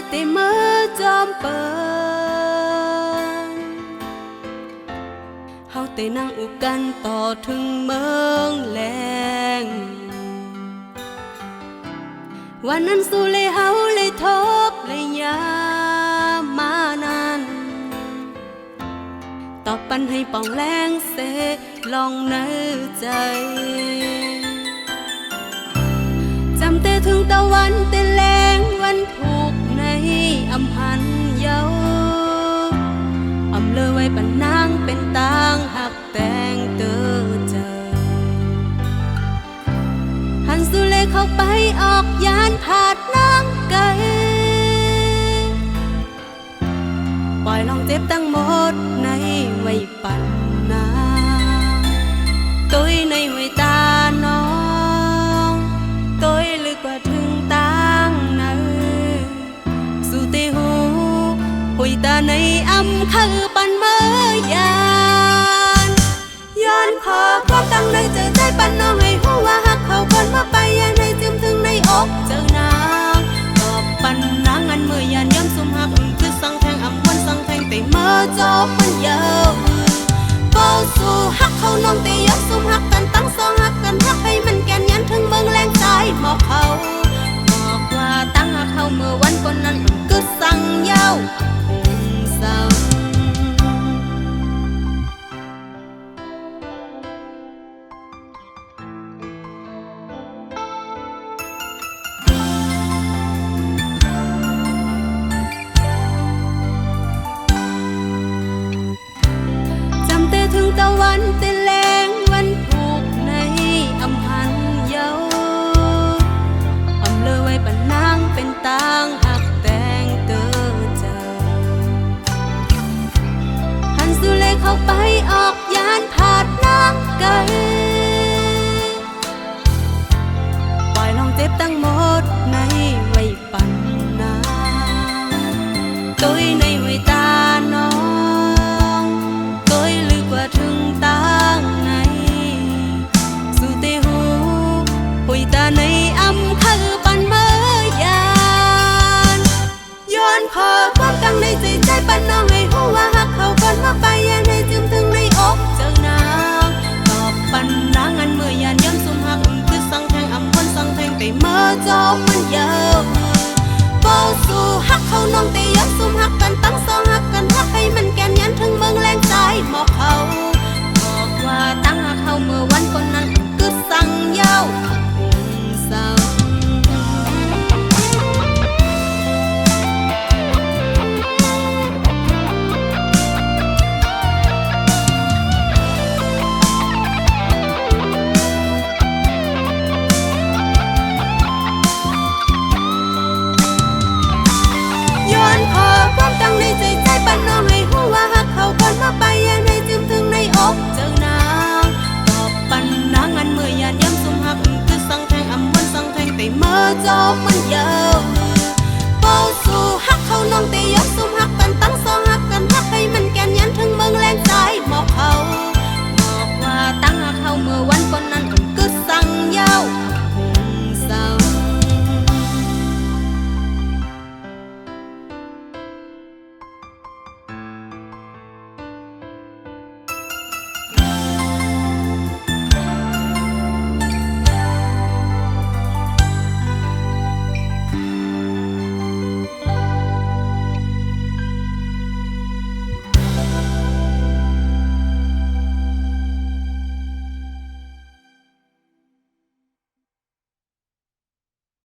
แต่เมื่อจอมเปินเฮาแต่นั่งอุกกันต่อถึงเมืองแลงวันนั้นสู้เลยเฮาเลยทบเลยยามานานตอบปันให้ป่องแรงเสลองในใจจำแต่ถึงตะวันแต่แรงวันผูกในอำพันเยาอำเลอไว้ปันนางเป็นตางหักแต่งเตอเจอหันสุเลเข้าไปออกยานผาดนางไกลปล่อยลองเจ็บตั้งหมดในไว้ปันนาตุ้ยในเว